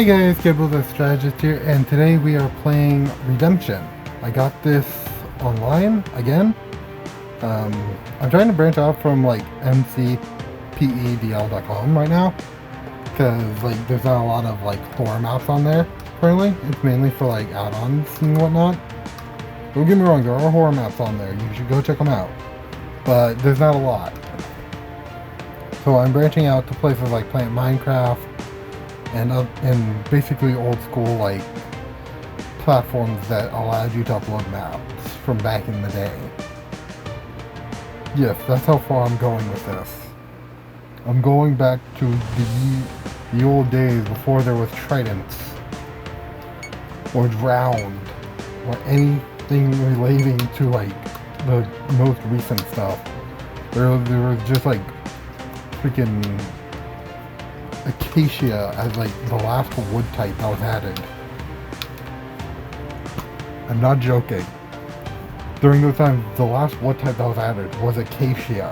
Hey guys, Caibelyn the strategist here, and today we are playing Redemption. I got this online again. I'm trying to branch off from like mcpedl.com right now because like there's not a lot of like horror maps on there currently. It's mainly for like add-ons and whatnot. Don't get me wrong, there are horror maps on there. You should go check them out, but there's not a lot. So I'm branching out to places like playing Minecraft and basically old school like platforms that allowed you to upload maps from back in the day. Yes, that's how far I'm going with this. I'm going back to the old days before there was tridents or drowned or anything relating to like the most recent stuff. There was just like freaking acacia as like the last wood type that was added. I'm not joking. During those times, the last wood type that was added was acacia.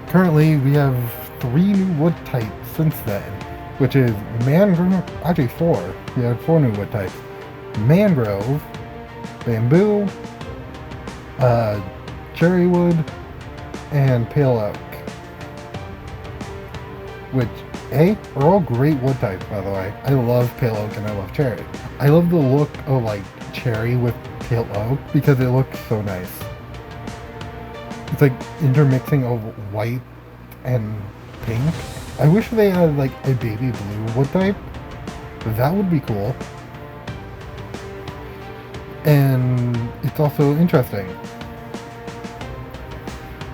Currently, we have 3 new wood types since then, which is mangrove. Actually, 4. We have 4 new wood types: mangrove, bamboo, cherry wood, and pale oak. Which, are all great wood types, by the way. I love pale oak and I love cherry. I love the look of like cherry with pale oak because it looks so nice. It's like intermixing of white and pink. I wish they had like a baby blue wood type. That would be cool. And it's also interesting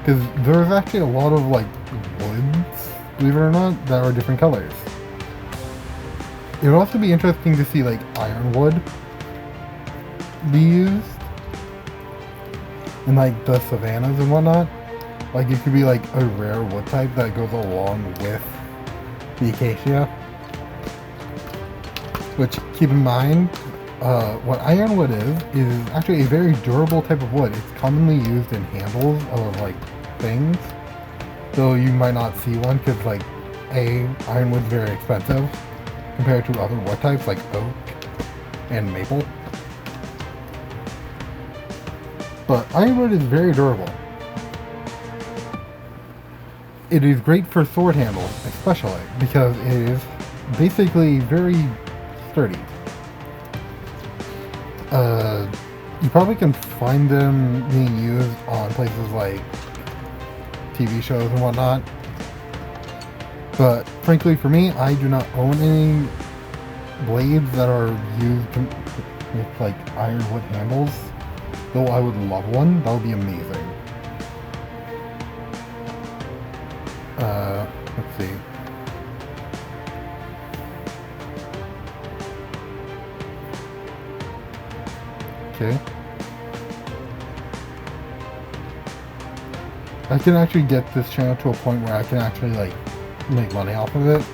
because there's actually a lot of like woods, believe it or not, that are different colors. It would also be interesting to see like ironwood be used in like the savannas and whatnot. Like it could be like a rare wood type that goes along with the acacia. Which, keep in mind, what ironwood is actually a very durable type of wood. It's commonly used in handles of like things. So you might not see one because like ironwood's very expensive compared to other wood types like oak and maple. But ironwood is very durable. It is great for sword handles, especially because it is basically very sturdy. You probably can find them being used on places like TV shows and whatnot. But frankly, for me, I do not own any blades that are used with like ironwood handles. Though I would love one, that would be amazing. Let's see. Okay. I can actually get this channel to a point where I can actually like make money off of it.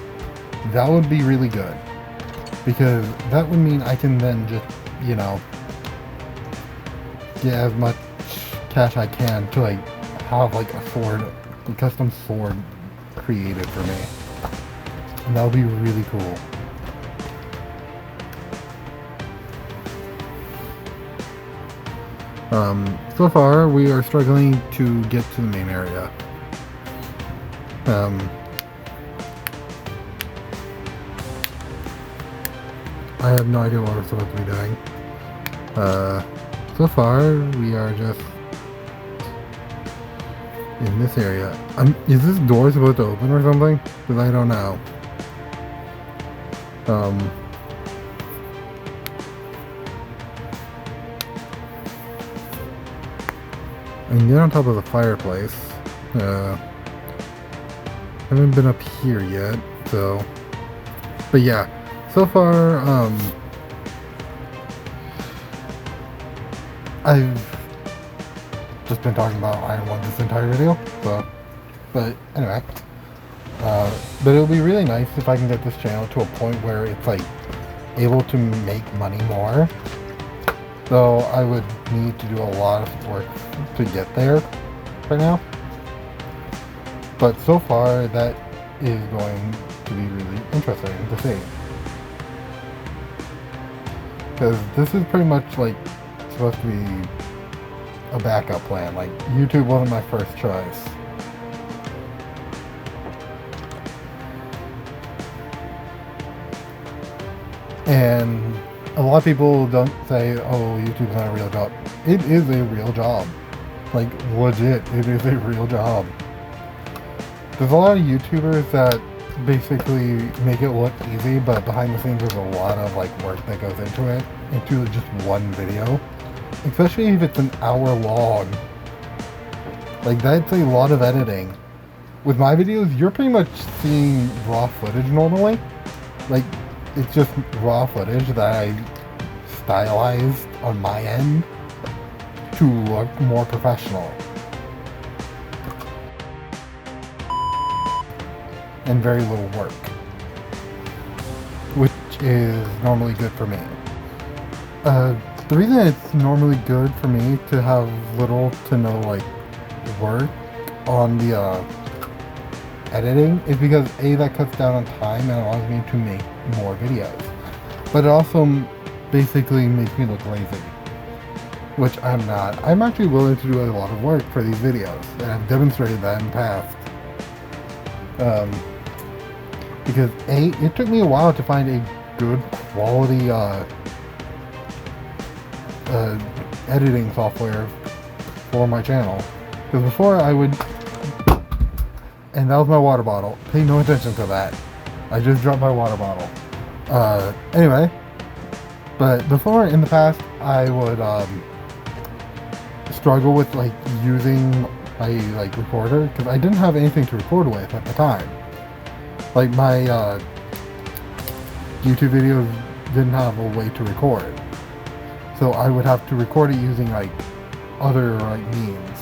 That would be really good. Because that would mean I can then just, you know, get as much cash I can to like have like a sword, a custom sword created for me. And that would be really cool. So far we are struggling to get to the main area. I have no idea what we're supposed to be doing. So far we are just in this area. Is this door supposed to open or something? Because I don't know. I can get on top of the fireplace. Haven't been up here yet, so. But yeah, so far, I've just been talking about Ironwood this entire video, so. But anyway, but it'll be really nice if I can get this channel to a point where it's like able to make money more. So I would need to do a lot of work to get there right now. But so far that is going to be really interesting to see. Because this is pretty much like supposed to be a backup plan. Like, YouTube wasn't my first choice. And a lot of people don't say, oh, YouTube's not a real job. It is a real job. Like, legit, it is a real job. There's a lot of YouTubers that basically make it look easy, but behind the scenes there's a lot of like work that goes into it, into just one video. Especially if it's an hour long. Like, that's a lot of editing. With my videos, you're pretty much seeing raw footage normally. Like, it's just raw footage that I stylized on my end to look more professional. And very little work. Which is normally good for me. The reason it's normally good for me to have little to no like work on the editing is because A, that cuts down on time and allows me to make more videos. But it also basically makes me look lazy. Which I'm not. I'm actually willing to do a lot of work for these videos, and I've demonstrated that in the past. Because A, it took me a while to find a good quality editing software for my channel. Because before I would... And that was my water bottle. Pay no attention to that. I just dropped my water bottle. Anyway. But before, in the past, I would struggle with like using my like recorder. Because I didn't have anything to record with at the time. Like, my YouTube videos didn't have a way to record. So I would have to record it using like other like means.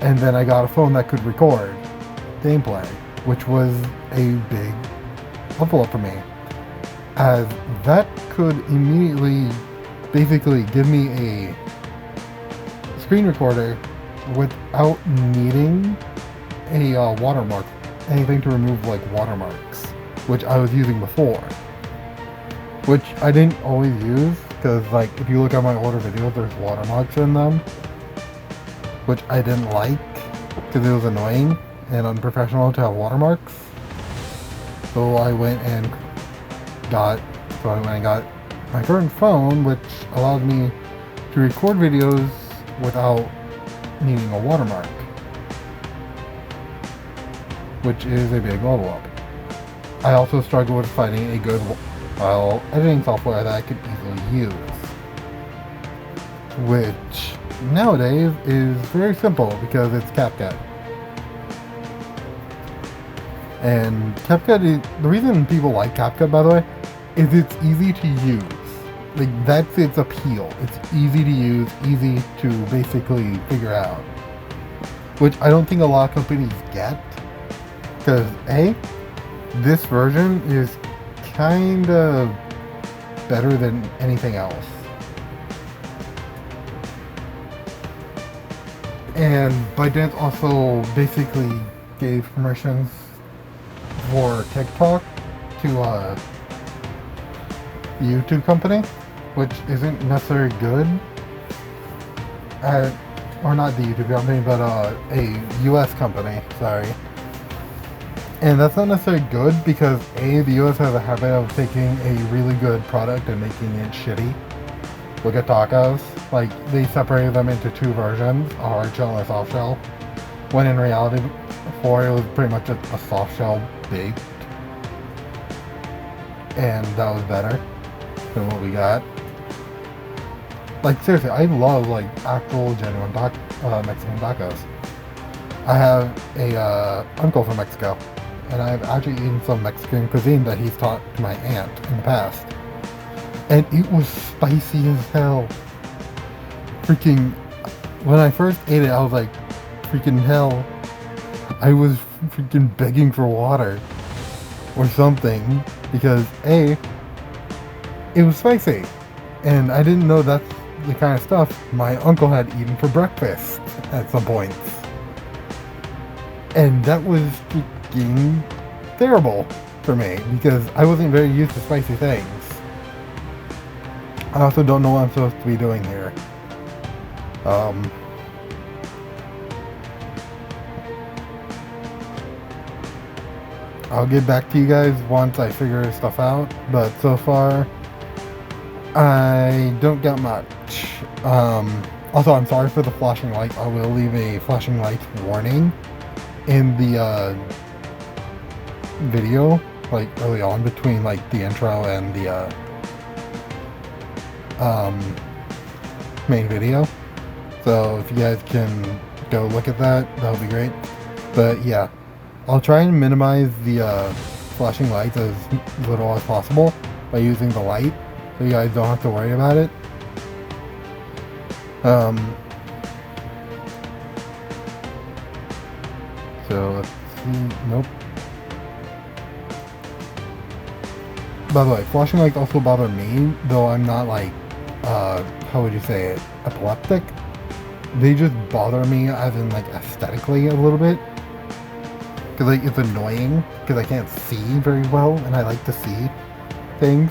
And then I got a phone that could record gameplay, which was a big level up for me, as that could immediately basically give me a screen recorder without needing a watermark, anything to remove like watermarks, which I was using before, which I didn't always use. Because, like, if you look at my older videos, there's watermarks in them, which I didn't like, because it was annoying and unprofessional to have watermarks. So I went and got my current phone, which allowed me to record videos without needing a watermark, which is a big level up. I also struggle with finding a good editing software that I could easily use, which nowadays is very simple because it's CapCut. And CapCut the reason people like CapCut, by the way, is it's easy to use. Like, that's its appeal. It's easy to use, easy to basically figure out, which I don't think a lot of companies get, because A, this version is kind of better than anything else. And ByteDance also basically gave permissions for TikTok to the YouTube company, which isn't necessarily good. Or not the YouTube company, but a US company, sorry. And that's not necessarily good because A, the US has a habit of taking a really good product and making it shitty. Look at tacos. Like, they separated them into two versions, a hard shell and a soft shell. When in reality, before it was pretty much just a soft shell baked. And that was better than what we got. Like, seriously, I love, like, actual, genuine Mexican tacos. I have a uncle from Mexico. And I've actually eaten some Mexican cuisine that he's taught to my aunt in the past. And it was spicy as hell. Freaking, when I first ate it, I was like, freaking hell. I was freaking begging for water. Or something. Because A, it was spicy. And I didn't know that's the kind of stuff my uncle had eaten for breakfast at some points. And that was freaking terrible. for me because I wasn't very used to spicy things. I also don't know what I'm supposed to be doing here. I'll get back to you guys once I figure stuff out, but so far I don't get much. Also, I'm sorry for the flashing lights. I will leave a flashing lights warning in the video, like early on between like the intro and the main video. So if you guys can go look at that, that'll be great. But yeah, I'll try and minimize the flashing lights as little as possible by using the light, so you guys don't have to worry about it. So let's see. Nope. By the way, flashing lights also bother me, though I'm not like, how would you say it, epileptic. They just bother me as in like aesthetically a little bit. Because like it's annoying, because I can't see very well, and I like to see things.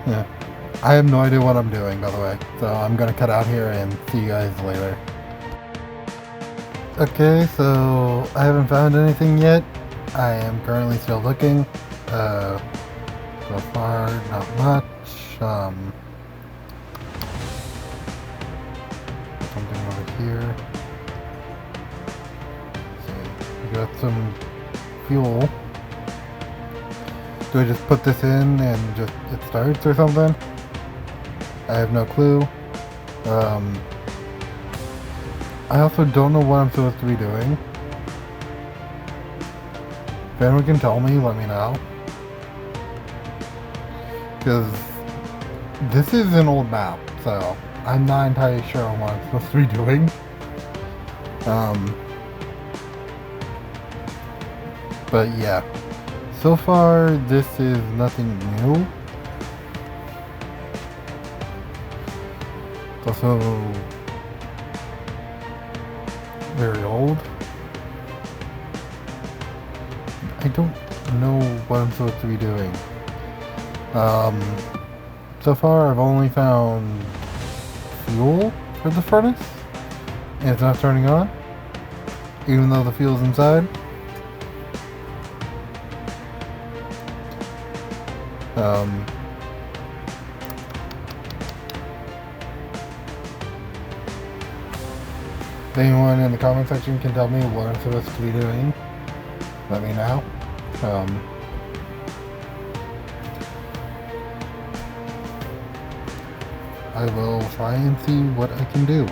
Yeah. I have no idea what I'm doing, by the way. So I'm gonna cut out here and see you guys later. Okay, so I haven't found anything yet. I am currently still looking. So far, not much. Something over here. So we got some fuel. Do I just put this in and just it starts or something? I have no clue. I also don't know what I'm supposed to be doing. If anyone can tell me, let me know. Because this is an old map, so I'm not entirely sure on what I'm supposed to be doing. But yeah. So far, this is nothing new. It's also very old. I don't know what I'm supposed to be doing. So far I've only found fuel for the furnace, and it's not turning on, even though the fuel's inside. If anyone in the comment section can tell me what I'm supposed to be doing, let me know. I will try and see what I can do.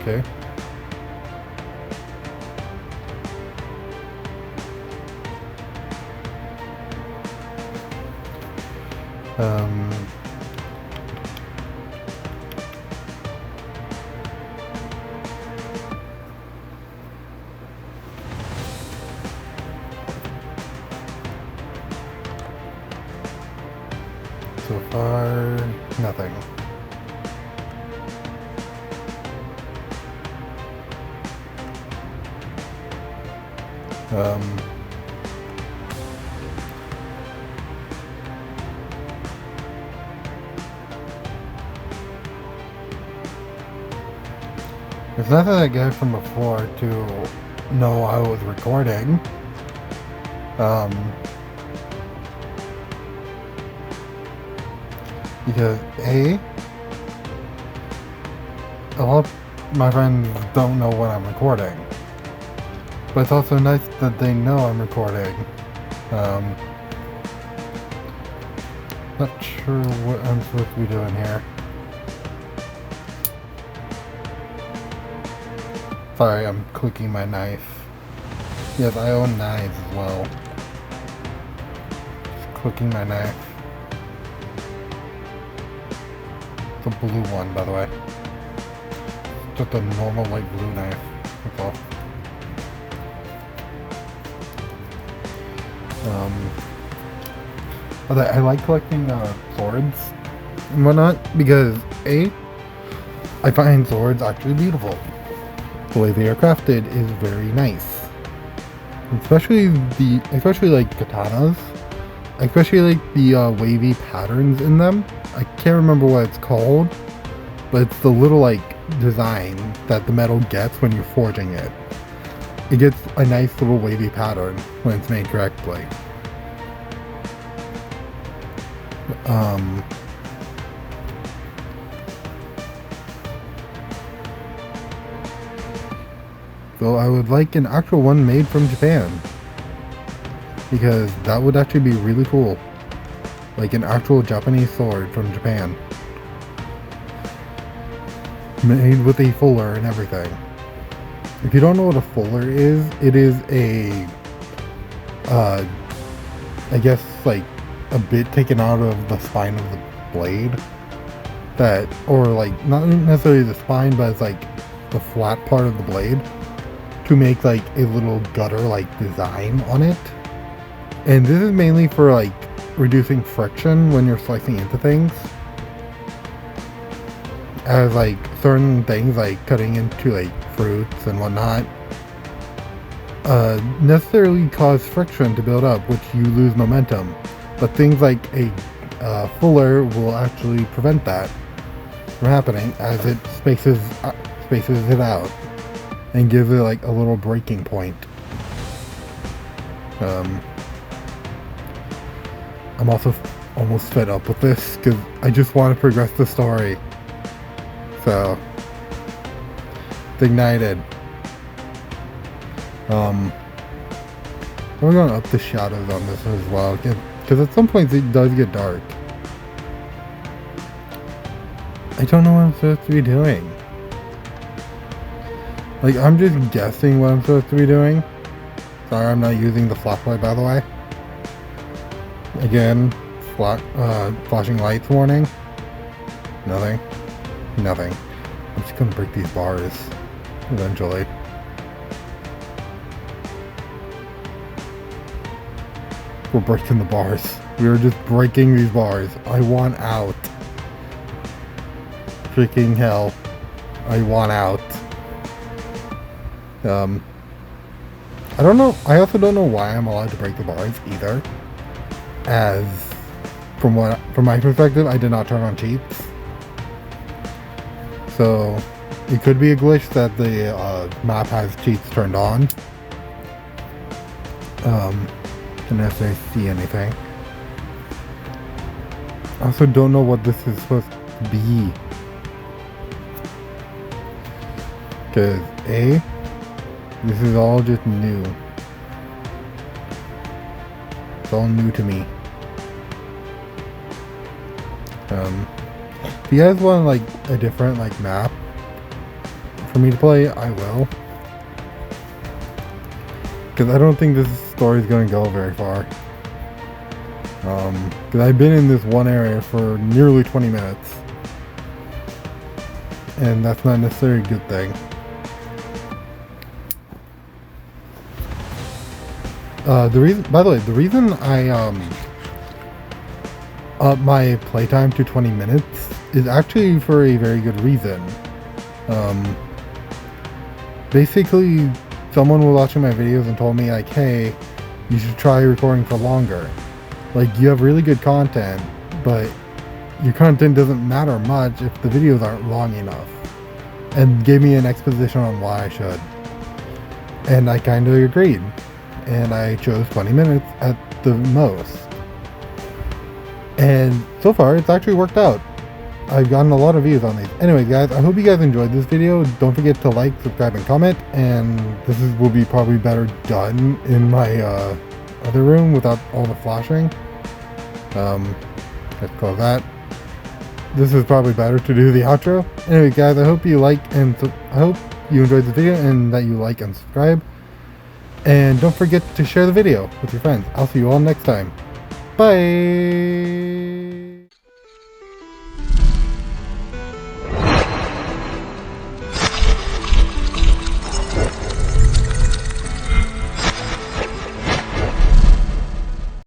Okay. So far, nothing. There's nothing I got from before to know I was recording. Because a lot of my friends don't know when I'm recording. But it's also nice that they know I'm recording. Not sure what I'm supposed to be doing here. Sorry, I'm clicking my knife. Yes, I own knives as well. Just clicking my knife. It's a blue one, by the way. Just a normal, like, blue knife. That's all. But I like collecting swords and whatnot because I find swords actually beautiful. The way they are crafted is very nice, especially like katanas, especially like the wavy patterns in them. I can't remember what it's called, but it's the little like design that the metal gets when you're forging it. It gets a nice little wavy pattern when it's made correctly. So I would like an actual one made from Japan, because that would actually be really cool. Like an actual Japanese sword from Japan, made with a fuller and everything. If you don't know what a fuller is, it is a I guess like a bit taken out of the spine of the blade, that, or like not necessarily the spine, but it's like the flat part of the blade, to make like a little gutter like design on it. And this is mainly for like reducing friction when you're slicing into things, as like certain things like cutting into like fruits and whatnot necessarily cause friction to build up, which you lose momentum. But things like a fuller will actually prevent that from happening, as it spaces it out and gives it like a little breaking point. I'm also almost fed up with this because I just want to progress the story. So, it's ignited. We're going to up the shadows on this as well, because at some points it does get dark. I don't know what I'm supposed to be doing. Like, I'm just guessing what I'm supposed to be doing. Sorry, I'm not using the flashlight, by the way. Again, flashing lights warning. Nothing. Nothing. I'm just gonna break these bars eventually. We're breaking the bars. We are just breaking these bars. I want out. Freaking hell. I want out. I don't know. I also don't know why I'm allowed to break the bars either. As from my perspective, I did not turn on cheats. So it could be a glitch that the map has cheats turned on. Unless I see anything. I also don't know what this is supposed to be. Because this is all just new. It's all new to me. If you guys want like a different like map for me to play, I will. Because I don't think this story is going to go very far. Because I've been in this one area for nearly 20 minutes. And that's not necessarily a good thing. By the way, the reason I up my playtime to 20 minutes is actually for a very good reason. Basically, someone was watching my videos and told me like, hey, you should try recording for longer. Like, you have really good content, but your content doesn't matter much if the videos aren't long enough. And gave me an exposition on why I should. And I kind of agreed. And I chose 20 minutes at the most. And so far, it's actually worked out. I've gotten a lot of views on these. Anyway, guys, I hope you guys enjoyed this video. Don't forget to like, subscribe, and comment. And this will be probably better done in my other room without all the flashing. Let's call that. This is probably better to do the outro. Anyway, guys, I hope you like and I hope you enjoyed the video and that you like and subscribe. And don't forget to share the video with your friends. I'll see you all next time. Bye!